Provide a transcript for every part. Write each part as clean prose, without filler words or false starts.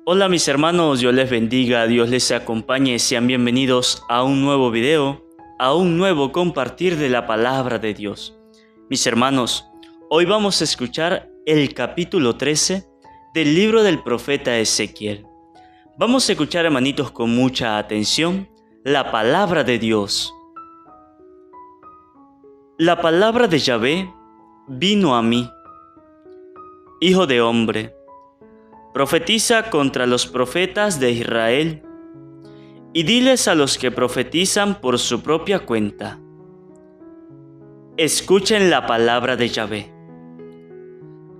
Hola mis hermanos, Dios les bendiga, Dios les acompañe, sean bienvenidos a un nuevo video, a un nuevo compartir de la palabra de Dios. Mis hermanos, hoy vamos a escuchar el capítulo 13 del libro del profeta Ezequiel. Vamos a escuchar, hermanitos, con mucha atención, la palabra de Dios. La palabra de Yahvé vino a mí. Hijo de hombre, profetiza contra los profetas de Israel y diles a los que profetizan por su propia cuenta: escuchen la palabra de Yahvé.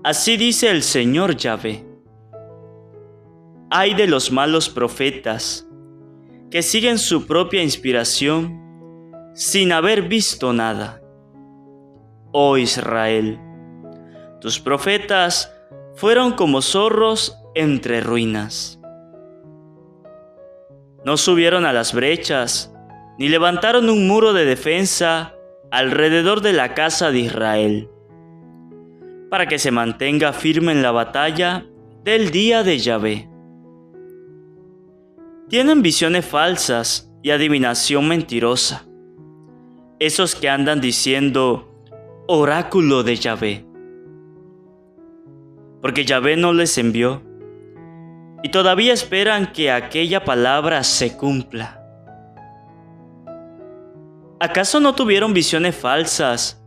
Así dice el Señor Yahvé: ay de los malos profetas que siguen su propia inspiración sin haber visto nada. Oh Israel, tus profetas fueron como zorros entre ruinas. No subieron a las brechas, ni levantaron un muro de defensa alrededor de la casa de Israel, para que se mantenga firme en la batalla del día de Yahvé. Tienen visiones falsas y adivinación mentirosa, esos que andan diciendo oráculo de Yahvé, porque Yahvé no les envió, y todavía esperan que aquella palabra se cumpla. ¿Acaso no tuvieron visiones falsas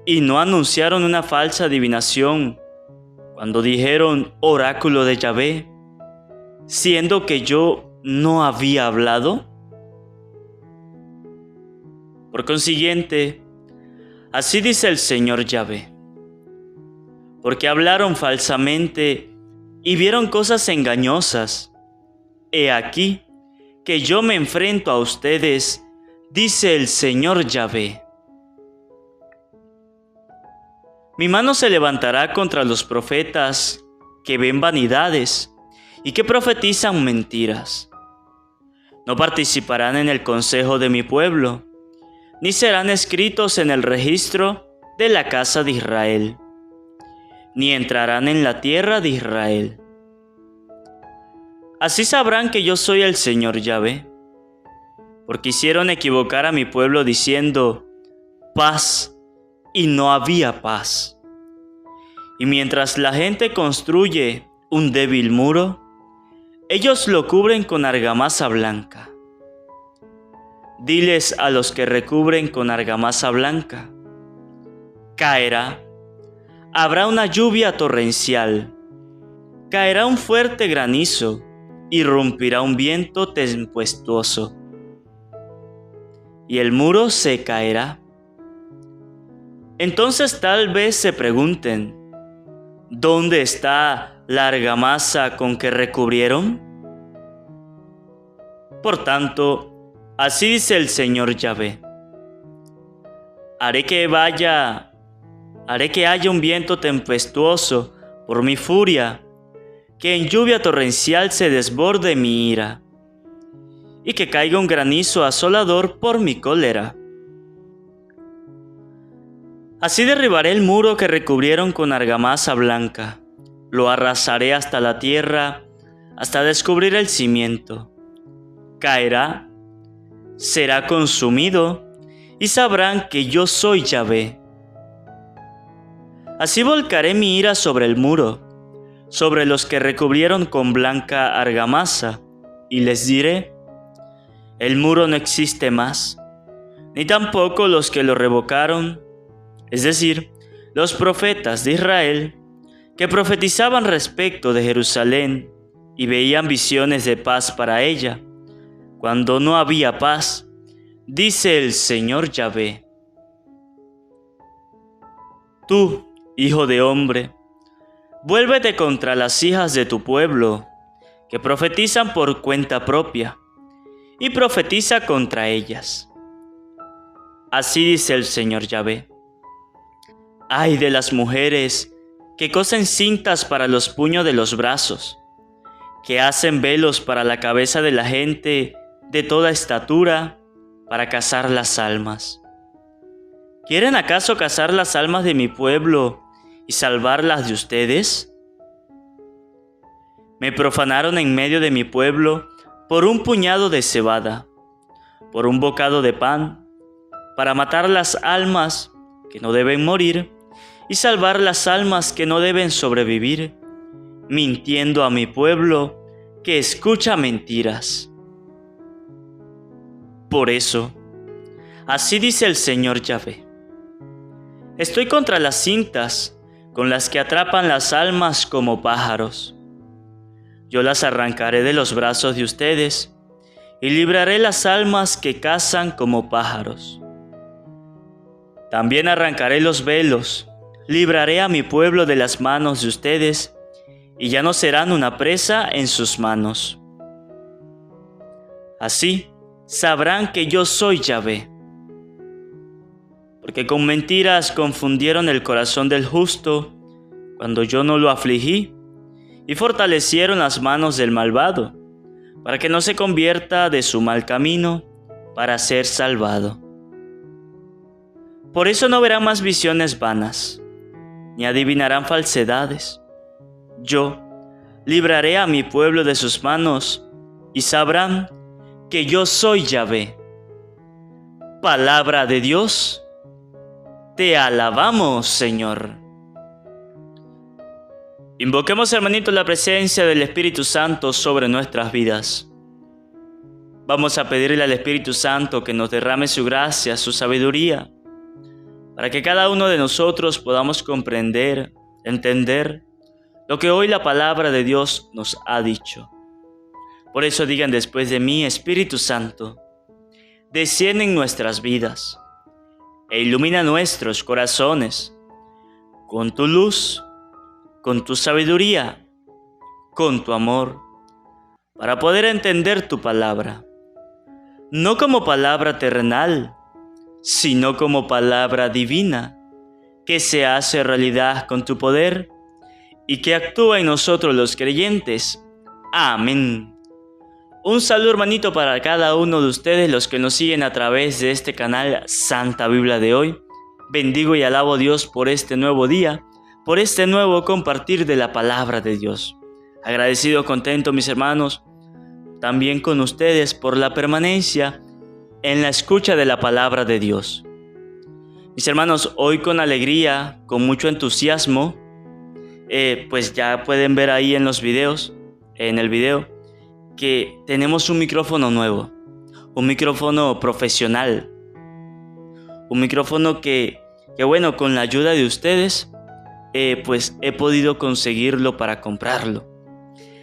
y no anunciaron una falsa adivinación cuando dijeron oráculo de Yahvé, siendo que yo no había hablado? Por consiguiente, así dice el Señor Yahvé: porque hablaron falsamente y vieron cosas engañosas, he aquí que yo me enfrento a ustedes, dice el Señor Yahvé. Mi mano se levantará contra los profetas que ven vanidades y que profetizan mentiras. No participarán en el consejo de mi pueblo, ni serán escritos en el registro de la casa de Israel, ni entrarán en la tierra de Israel. Así sabrán que yo soy el Señor Yahvé, porque hicieron equivocar a mi pueblo diciendo paz, y no había paz. Y mientras la gente construye un débil muro, ellos lo cubren con argamasa blanca. Diles a los que recubren con argamasa blanca: caerá, habrá una lluvia torrencial, caerá un fuerte granizo, irrumpirá un viento tempestuoso, y el muro se caerá. Entonces tal vez se pregunten: ¿dónde está la argamasa con que recubrieron? Por tanto, así dice el Señor Yahvé: haré que haya un viento tempestuoso por mi furia, que en lluvia torrencial se desborde mi ira, y que caiga un granizo asolador por mi cólera. Así derribaré el muro que recubrieron con argamasa blanca, lo arrasaré hasta la tierra, hasta descubrir el cimiento. Caerá, será consumido, y sabrán que yo soy Yahvé. Así volcaré mi ira sobre el muro, sobre los que recubrieron con blanca argamasa, y les diré: el muro no existe más, ni tampoco los que lo revocaron, es decir, los profetas de Israel, que profetizaban respecto de Jerusalén y veían visiones de paz para ella, cuando no había paz, dice el Señor Yahvé. Tú, hijo de hombre, vuélvete contra las hijas de tu pueblo, que profetizan por cuenta propia, y profetiza contra ellas. Así dice el Señor Yahvé: ay de las mujeres que cosen cintas para los puños de los brazos, que hacen velos para la cabeza de la gente de toda estatura, para cazar las almas. ¿Quieren acaso cazar las almas de mi pueblo y salvarlas de ustedes? Me profanaron en medio de mi pueblo por un puñado de cebada, por un bocado de pan, para matar las almas que no deben morir y salvar las almas que no deben sobrevivir, mintiendo a mi pueblo que escucha mentiras. Por eso, así dice el Señor Yahvé: estoy contra las cintas con las que atrapan las almas como pájaros. Yo las arrancaré de los brazos de ustedes y libraré las almas que cazan como pájaros. También arrancaré los velos, libraré a mi pueblo de las manos de ustedes y ya no serán una presa en sus manos. Así sabrán que yo soy Yahvé, porque con mentiras confundieron el corazón del justo cuando yo no lo afligí, y fortalecieron las manos del malvado, para que no se convierta de su mal camino para ser salvado. Por eso no verán más visiones vanas, ni adivinarán falsedades. Yo libraré a mi pueblo de sus manos, y sabrán que yo soy Yahvé. Palabra de Dios, te alabamos, Señor. Invoquemos, hermanito, la presencia del Espíritu Santo sobre nuestras vidas. Vamos a pedirle al Espíritu Santo que nos derrame su gracia, su sabiduría, para que cada uno de nosotros podamos comprender, entender lo que hoy la palabra de Dios nos ha dicho. Por eso digan después de mí: Espíritu Santo, desciende en nuestras vidas e ilumina nuestros corazones con tu luz, con tu sabiduría, con tu amor, para poder entender tu palabra, no como palabra terrenal, sino como palabra divina, que se hace realidad con tu poder y que actúa en nosotros los creyentes. Amén. Un saludo, hermanito, para cada uno de ustedes, los que nos siguen a través de este canal Santa Biblia de hoy. Bendigo y alabo a Dios por este nuevo día, por este nuevo compartir de la palabra de Dios. Agradecido, contento, mis hermanos, también con ustedes por la permanencia en la escucha de la palabra de Dios. Mis hermanos, hoy con alegría, con mucho entusiasmo, pues ya pueden ver ahí en los videos, en el video, que tenemos un micrófono nuevo, un micrófono profesional, un micrófono que bueno, con la ayuda de ustedes, pues he podido conseguirlo para comprarlo.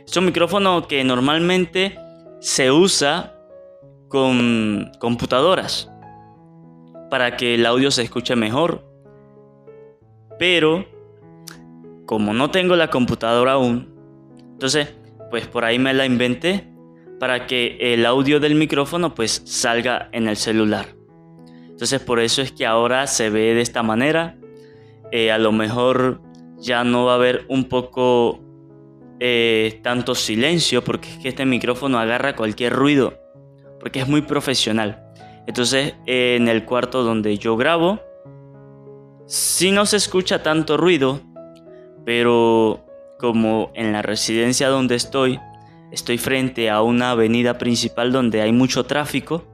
Es un micrófono que normalmente se usa con computadoras para que el audio se escuche mejor, pero como no tengo la computadora aún, entonces pues por ahí me la inventé para que el audio del micrófono pues salga en el celular. Entonces por eso es que ahora se ve de esta manera. A lo mejor ya no va a haber un poco tanto silencio, porque es que este micrófono agarra cualquier ruido, porque es muy profesional. Entonces en el cuarto donde yo grabo sí no se escucha tanto ruido, pero como en la residencia donde estoy frente a una avenida principal donde hay mucho tráfico,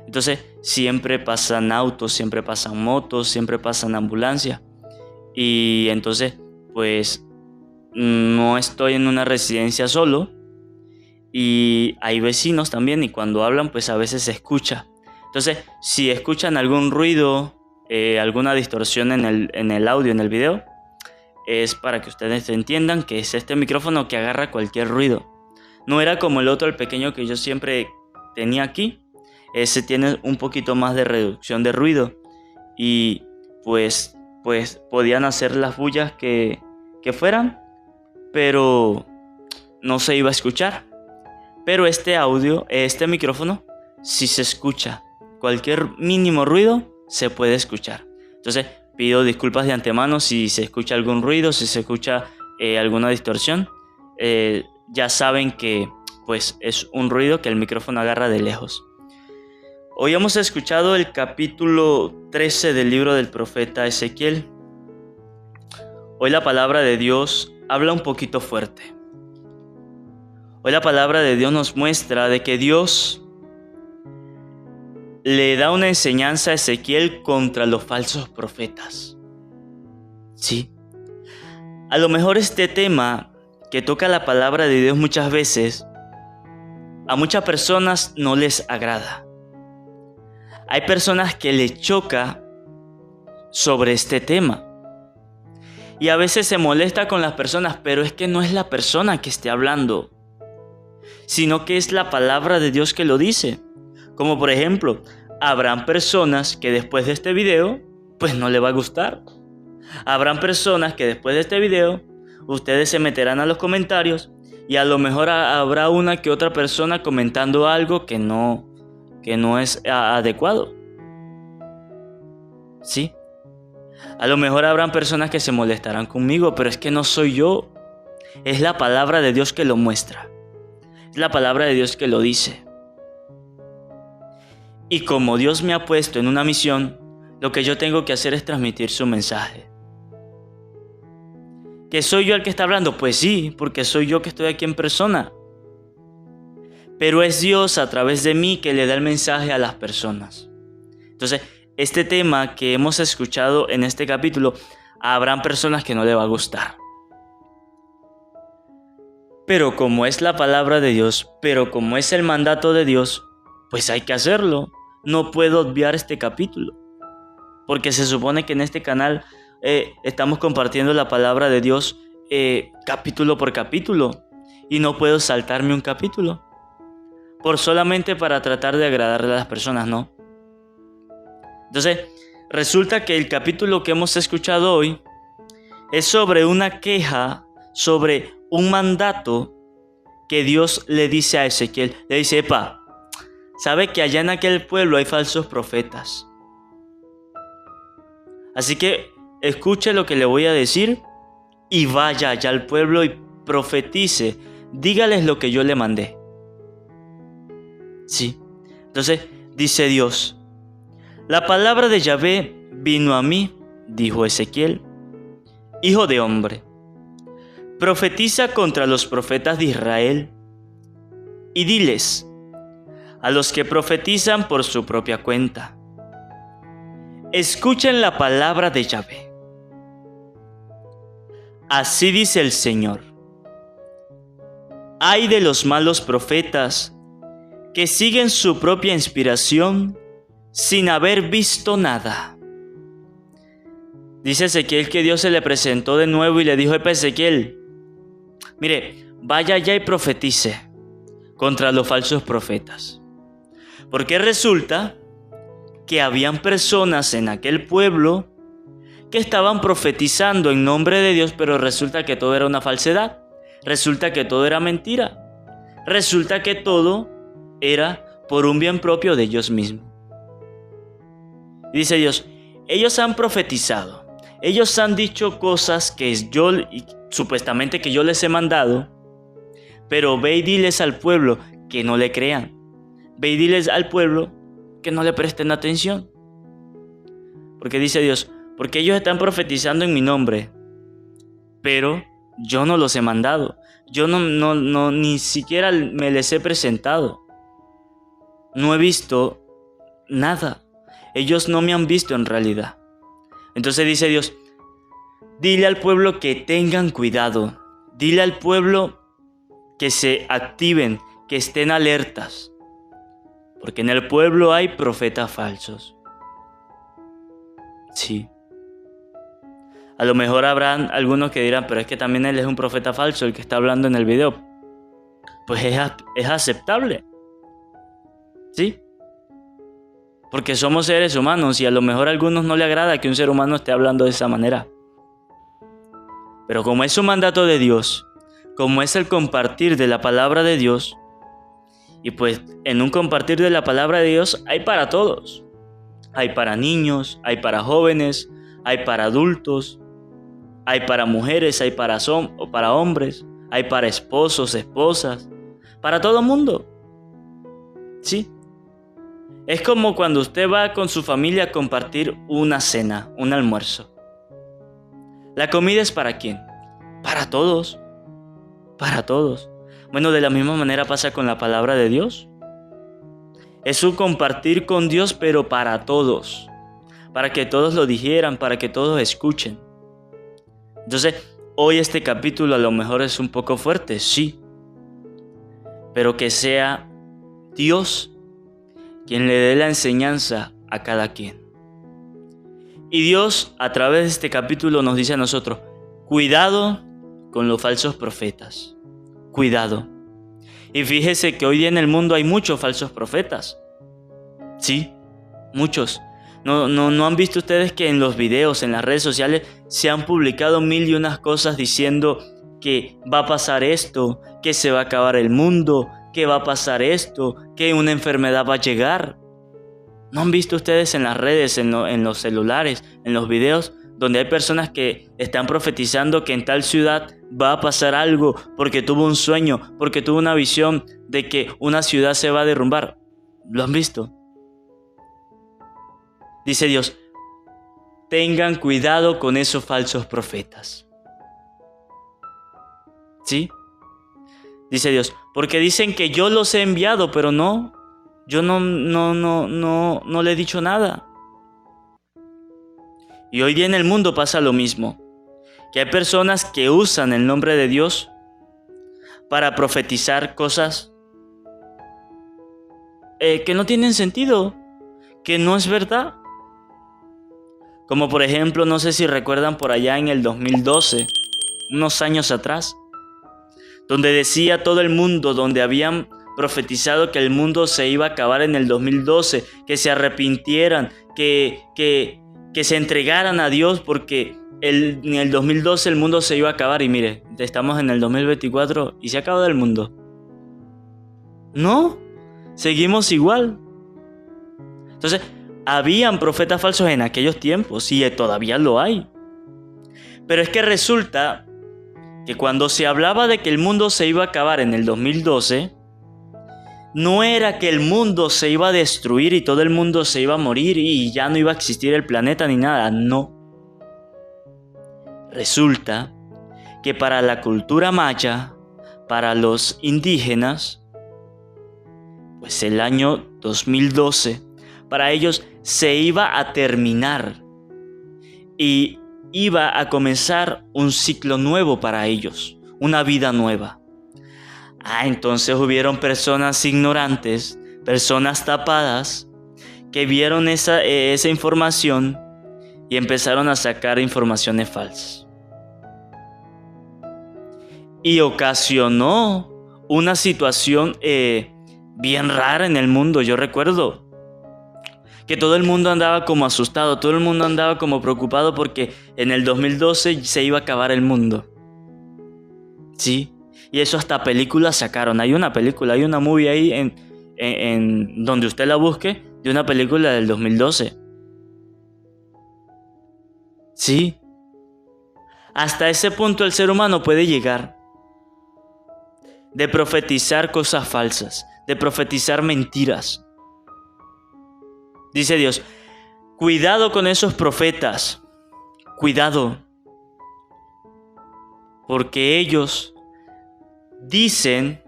entonces siempre pasan autos, siempre pasan motos, siempre pasan ambulancias, y entonces pues no estoy en una residencia solo, y hay vecinos también, y cuando hablan pues a veces se escucha. Entonces si escuchan algún ruido, alguna distorsión en el audio, en el video, es para que ustedes entiendan que es este micrófono que agarra cualquier ruido. No era como el otro, el pequeño que yo siempre tenía aquí. Ese tiene un poquito más de reducción de ruido y pues podían hacer las bullas que fueran, pero no se iba a escuchar. Pero este audio, este micrófono, si se escucha cualquier mínimo ruido, se puede escuchar. Entonces pido disculpas de antemano si se escucha algún ruido, si se escucha alguna distorsión. Ya saben que pues es un ruido que el micrófono agarra de lejos. Hoy hemos escuchado el capítulo 13 del libro del profeta Ezequiel. Hoy la palabra de Dios habla un poquito fuerte. Hoy la palabra de Dios nos muestra de que Dios le da una enseñanza a Ezequiel contra los falsos profetas. Sí. A lo mejor este tema que toca la palabra de Dios muchas veces, a muchas personas no les agrada. Hay personas que les choca sobre este tema. Y a veces se molesta con las personas, pero es que no es la persona que esté hablando, sino que es la palabra de Dios que lo dice. Como por ejemplo, habrán personas que después de este video, pues no le va a gustar. Habrán personas que después de este video, ustedes se meterán a los comentarios y a lo mejor habrá una que otra persona comentando algo que no es adecuado. Sí. A lo mejor habrán personas que se molestarán conmigo, pero es que no soy yo. Es la palabra de Dios que lo muestra. Es la palabra de Dios que lo dice. Y como Dios me ha puesto en una misión, lo que yo tengo que hacer es transmitir su mensaje. ¿Que soy yo el que está hablando? Pues sí, porque soy yo que estoy aquí en persona. Pero es Dios a través de mí que le da el mensaje a las personas. Entonces, este tema que hemos escuchado en este capítulo, habrán personas que no le va a gustar. Pero como es la palabra de Dios, pero como es el mandato de Dios, pues hay que hacerlo. No puedo obviar este capítulo, porque se supone que en este canal estamos compartiendo la palabra de Dios capítulo por capítulo, y no puedo saltarme un capítulo por solamente para tratar de agradarle a las personas, ¿no? Entonces, resulta que el capítulo que hemos escuchado hoy es sobre una queja, sobre un mandato que Dios le dice a Ezequiel. Le dice: epa, sabe que allá en aquel pueblo hay falsos profetas. Así que escuche lo que le voy a decir y vaya allá al pueblo y profetice. Dígales lo que yo le mandé. Sí. Entonces dice Dios: la palabra de Yahvé vino a mí, dijo Ezequiel: hijo de hombre, profetiza contra los profetas de Israel y diles a los que profetizan por su propia cuenta: escuchen la palabra de Yahvé. Así dice el Señor: ay de los malos profetas que siguen su propia inspiración sin haber visto nada. Dice Ezequiel que Dios se le presentó de nuevo y le dijo: Ezequiel, mire, vaya allá y profetice contra los falsos profetas. Porque resulta que habían personas en aquel pueblo que estaban profetizando en nombre de Dios, pero resulta que todo era una falsedad. Resulta que todo era mentira. Resulta que todo era por un bien propio de ellos mismos. Dice Dios: ellos han profetizado, ellos han dicho cosas que yo, supuestamente que yo les he mandado, pero ve y diles al pueblo que no le crean. Ve y diles al pueblo que no le presten atención. Porque dice Dios: porque ellos están profetizando en mi nombre, pero yo no los he mandado. Yo no ni siquiera me les he presentado. No he visto nada. Ellos no me han visto en realidad. Entonces dice Dios: dile al pueblo que tengan cuidado. Dile al pueblo que se activen, que estén alertas. Porque en el pueblo hay profetas falsos. Sí. A lo mejor habrán algunos que dirán: pero es que también él es un profeta falso, el que está hablando en el video. Pues es aceptable. ¿Sí? Porque somos seres humanos y a lo mejor a algunos no le agrada que un ser humano esté hablando de esa manera. Pero como es un mandato de Dios, como es el compartir de la palabra de Dios, y pues en un compartir de la palabra de Dios hay para todos. Hay para niños, hay para jóvenes, hay para adultos, hay para mujeres, hay para hombres, hay para esposos, esposas, para todo el mundo. ¿Sí? Es como cuando usted va con su familia a compartir una cena, un almuerzo. ¿La comida es para quién? Para todos. Para todos. Bueno, de la misma manera pasa con la palabra de Dios. Es un compartir con Dios, pero para todos. Para que todos lo dijeran, para que todos escuchen. Entonces, hoy este capítulo a lo mejor es un poco fuerte, sí. Pero que sea Dios quien le dé la enseñanza a cada quien. Y Dios, a través de este capítulo, nos dice a nosotros, cuidado con los falsos profetas. Cuidado. Y fíjese que hoy día en el mundo hay muchos falsos profetas. Sí, muchos. ¿No han visto ustedes que en los videos, en las redes sociales, se han publicado 1000 y unas cosas diciendo que va a pasar esto, que se va a acabar el mundo, que va a pasar esto, que una enfermedad va a llegar? ¿No han visto ustedes en las redes, en los celulares, en los videos, donde hay personas que están profetizando que en tal ciudad va a pasar algo porque tuvo un sueño, porque tuvo una visión de que una ciudad se va a derrumbar? ¿Lo han visto? Dice Dios, tengan cuidado con esos falsos profetas. ¿Sí? Dice Dios, porque dicen que yo los he enviado, pero no, yo no le he dicho nada. Y hoy día en el mundo pasa lo mismo, que hay personas que usan el nombre de Dios para profetizar cosas que no tienen sentido, que no es verdad. Como por ejemplo, no sé si recuerdan por allá en el 2012, unos años atrás, donde decía todo el mundo, donde habían profetizado que el mundo se iba a acabar en el 2012, que se arrepintieran, que se entregaran a Dios porque en el 2012 el mundo se iba a acabar. Y mire, estamos en el 2024 y se ha acabado el mundo. No, seguimos igual. Entonces, habían profetas falsos en aquellos tiempos y todavía lo hay. Pero es que resulta que cuando se hablaba de que el mundo se iba a acabar en el 2012, no era que el mundo se iba a destruir y todo el mundo se iba a morir y ya no iba a existir el planeta ni nada, no. Resulta que para la cultura maya, para los indígenas, pues el año 2012, para ellos se iba a terminar y iba a comenzar un ciclo nuevo para ellos, una vida nueva. Entonces hubieron personas ignorantes, personas tapadas, que vieron esa información y empezaron a sacar informaciones falsas. Y ocasionó una situación bien rara en el mundo. Yo recuerdo que todo el mundo andaba como asustado, todo el mundo andaba como preocupado porque en el 2012 se iba a acabar el mundo. Sí. Y eso hasta películas sacaron. Hay una película, hay una movie ahí en donde usted la busque, de una película del 2012. Sí. Hasta ese punto el ser humano puede llegar. De profetizar cosas falsas, de profetizar mentiras. Dice Dios, cuidado con esos profetas. Cuidado. Porque ellos dicen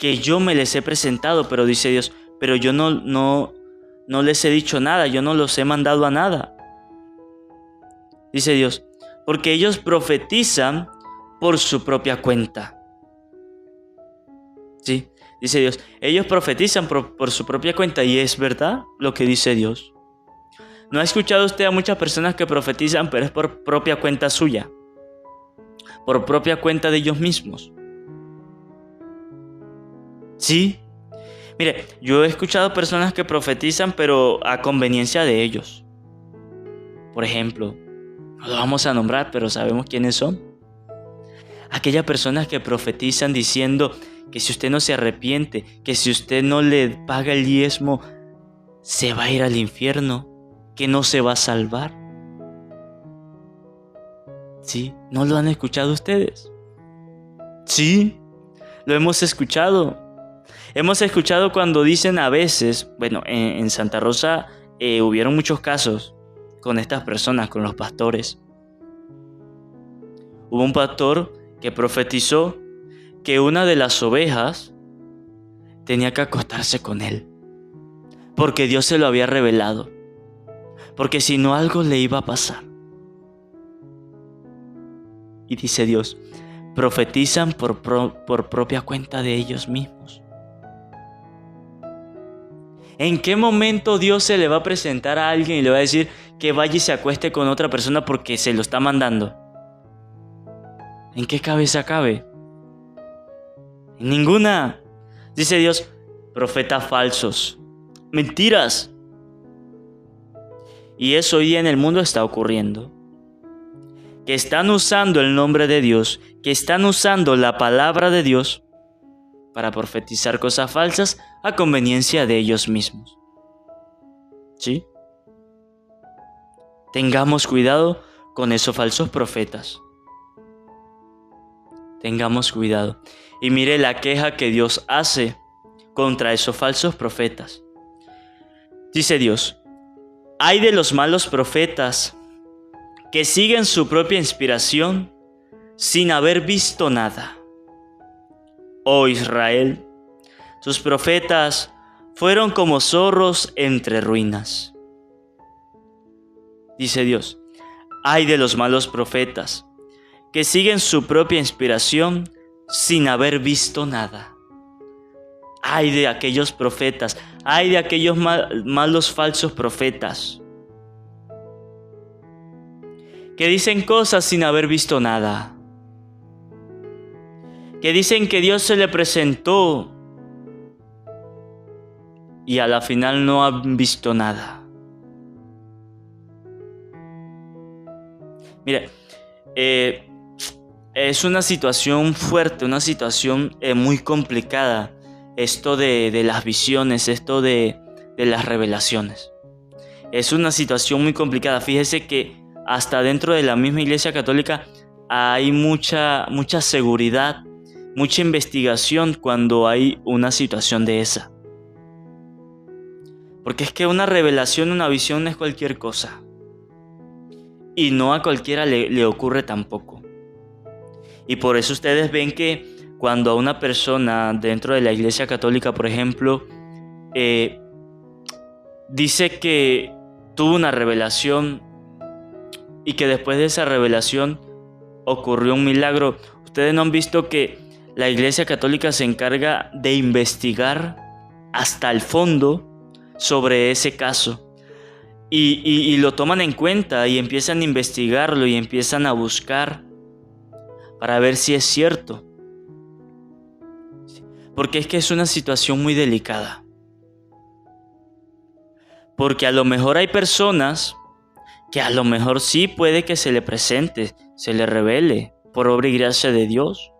que yo me les he presentado, pero dice Dios, pero yo no les he dicho nada, yo no los he mandado a nada. Dice Dios, porque ellos profetizan por su propia cuenta. Sí, dice Dios, ellos profetizan por su propia cuenta y es verdad lo que dice Dios. ¿No ha escuchado usted a muchas personas que profetizan, pero es por propia cuenta suya? Por propia cuenta de ellos mismos. Sí, mire, yo he escuchado personas que profetizan, pero a conveniencia de ellos. Por ejemplo, no lo vamos a nombrar, pero sabemos quiénes son. Aquellas personas que profetizan diciendo que si usted no se arrepiente, que si usted no le paga el diezmo, se va a ir al infierno, que no se va a salvar. ¿Sí? ¿No lo han escuchado ustedes? Sí, lo hemos escuchado. Hemos escuchado cuando dicen a veces, bueno, en Santa Rosa hubieron muchos casos con estas personas, con los pastores. Hubo un pastor que profetizó que una de las ovejas tenía que acostarse con él, porque Dios se lo había revelado, porque si no algo le iba a pasar. Y dice Dios, profetizan por propia cuenta de ellos mismos. ¿En qué momento Dios se le va a presentar a alguien y le va a decir que vaya y se acueste con otra persona porque se lo está mandando? ¿En qué cabeza cabe? En ninguna. Dice Dios, profetas falsos, mentiras. Y eso hoy día en el mundo está ocurriendo. Que están usando el nombre de Dios, que están usando la palabra de Dios para profetizar cosas falsas a conveniencia de ellos mismos. ¿Sí? Tengamos cuidado con esos falsos profetas. Tengamos cuidado. Y mire la queja que Dios hace contra esos falsos profetas. Dice Dios, ay de los malos profetas que siguen su propia inspiración sin haber visto nada. Oh Israel, tus profetas fueron como zorros entre ruinas. Dice Dios, ay de los malos profetas que siguen su propia inspiración sin haber visto nada. Ay de aquellos profetas, ay de aquellos malos falsos profetas que dicen cosas sin haber visto nada, que dicen que Dios se le presentó y a la final no han visto nada. Mire, es una situación fuerte, una situación muy complicada, esto de las visiones, esto de las revelaciones. Es una situación muy complicada. Fíjese que hasta dentro de la misma Iglesia Católica hay mucha seguridad, mucha investigación cuando hay una situación de esa. Porque es que una revelación, una visión no es cualquier cosa. Y no a cualquiera le ocurre tampoco. Y por eso ustedes ven que cuando a una persona dentro de la Iglesia Católica, por ejemplo, dice que tuvo una revelación y que después de esa revelación ocurrió un milagro, ustedes no han visto que la Iglesia Católica se encarga de investigar hasta el fondo sobre ese caso. Y lo toman en cuenta y empiezan a investigarlo y empiezan a buscar para ver si es cierto. Porque es que es una situación muy delicada. Porque a lo mejor hay personas que a lo mejor sí puede que se le presente, se le revele por obra y gracia de Dios,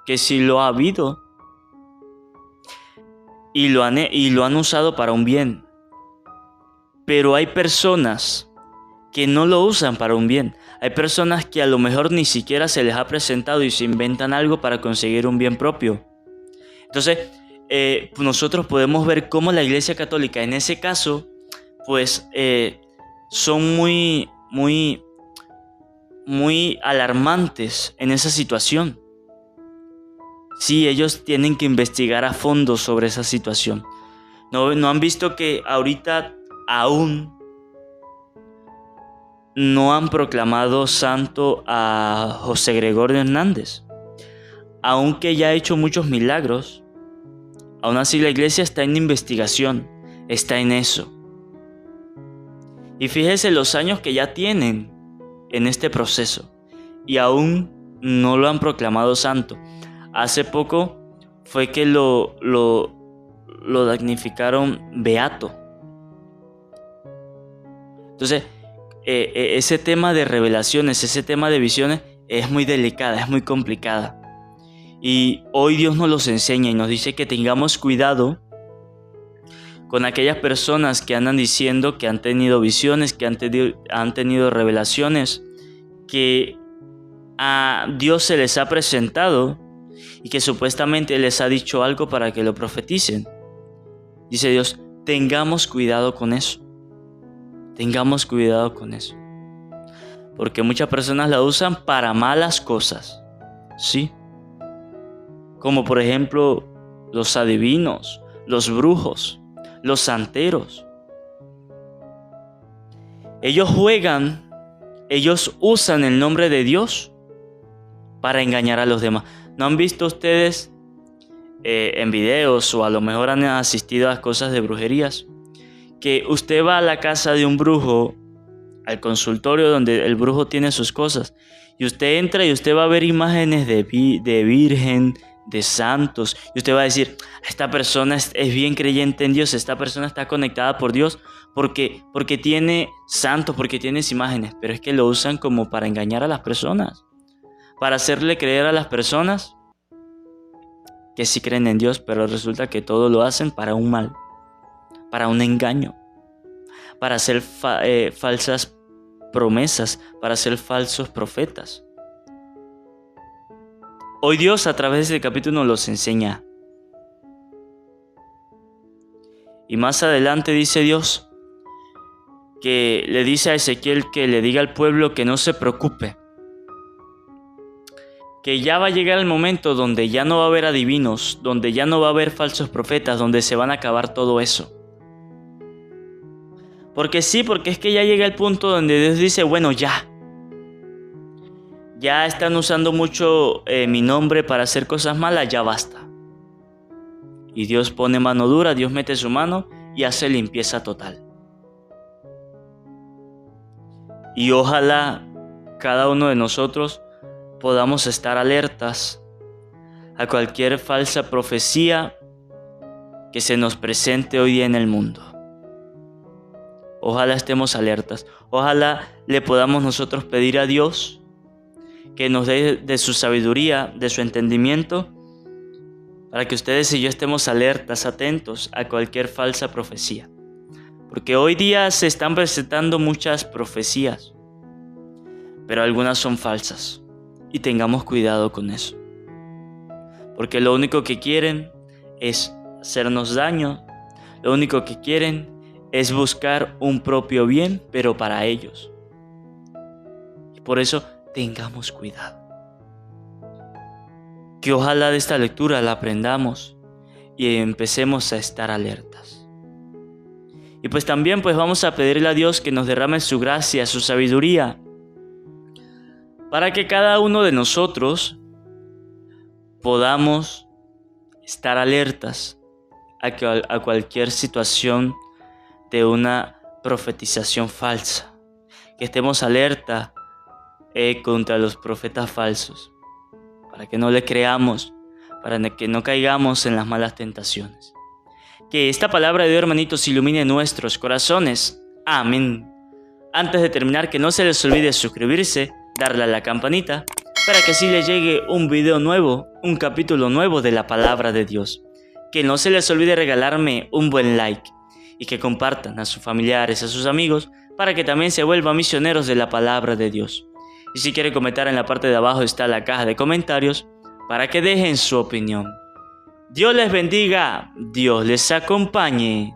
que sí lo ha habido y lo han usado para un bien. Pero hay personas que no lo usan para un bien. Hay personas que a lo mejor ni siquiera se les ha presentado y se inventan algo para conseguir un bien propio. Entonces, nosotros podemos ver cómo la Iglesia Católica en ese caso, pues, son muy alarmantes en esa situación. Sí, ellos tienen que investigar a fondo sobre esa situación. ¿No han visto que ahorita aún no han proclamado santo a José Gregorio Hernández? Aunque ya ha hecho muchos milagros, aún así la iglesia está en investigación, está en eso. Y fíjese los años que ya tienen en este proceso y aún no lo han proclamado santo. Hace poco fue que lo dignificaron beato. Entonces, ese tema de revelaciones, ese tema de visiones es muy delicada, es muy complicada. Y hoy Dios nos los enseña y nos dice que tengamos cuidado con aquellas personas que andan diciendo que han tenido visiones, que han tenido revelaciones, que a Dios se les ha presentado y que supuestamente les ha dicho algo para que lo profeticen. Dice Dios, tengamos cuidado con eso. Tengamos cuidado con eso. Porque muchas personas la usan para malas cosas. Sí. como por ejemplo los adivinos, los brujos, los santeros. Ellos usan el nombre de Dios para engañar a los demás. ¿No han visto ustedes en videos o a lo mejor han asistido a cosas de brujerías? Que usted va a la casa de un brujo, al consultorio donde el brujo tiene sus cosas, y usted entra y usted va a ver imágenes de virgen, de santos, y usted va a decir, esta persona es bien creyente en Dios, esta persona está conectada por Dios porque tiene santos, porque tiene imágenes, pero es que lo usan como para engañar a las personas, para hacerle creer a las personas que sí creen en Dios, pero resulta que todo lo hacen para un mal, para un engaño, para hacer falsas promesas, para ser falsos profetas. Hoy Dios a través de este capítulo los enseña. Y más adelante dice Dios que le dice a Ezequiel que le diga al pueblo que no se preocupe, que ya va a llegar el momento donde ya no va a haber adivinos, donde ya no va a haber falsos profetas, donde se van a acabar todo eso. Porque es que ya llega el punto donde Dios dice, bueno, ya están usando mucho mi nombre para hacer cosas malas, ya basta. Y Dios pone mano dura, Dios mete su mano y hace limpieza total. Y ojalá cada uno de nosotros podamos estar alertas a cualquier falsa profecía que se nos presente hoy día en el mundo. Ojalá estemos alertas. Ojalá le podamos nosotros pedir a Dios que nos dé de su sabiduría, de su entendimiento, para que ustedes y yo estemos alertas, atentos a cualquier falsa profecía. Porque hoy día se están presentando muchas profecías, pero algunas son falsas. Y tengamos cuidado con eso. Porque lo único que quieren es hacernos daño. Lo único que quieren es buscar un propio bien, pero para ellos. Y por eso tengamos cuidado. Que ojalá de esta lectura la aprendamos y empecemos a estar alertas. Y pues también vamos a pedirle a Dios que nos derrame su gracia, su sabiduría, para que cada uno de nosotros podamos estar alertas a cualquier situación de una profetización falsa. Que estemos alerta contra los profetas falsos, para que no le creamos, para que no caigamos en las malas tentaciones. Que esta palabra de Dios, hermanitos, ilumine nuestros corazones. Amén. Antes de terminar, que no se les olvide suscribirse, darle a la campanita, para que así les llegue un video nuevo, un capítulo nuevo de la palabra de Dios. Que no se les olvide regalarme un buen like y que compartan a sus familiares, a sus amigos, para que también se vuelvan misioneros de la palabra de Dios. Y si quieren comentar, en la parte de abajo está la caja de comentarios para que dejen su opinión. Dios les bendiga, Dios les acompañe.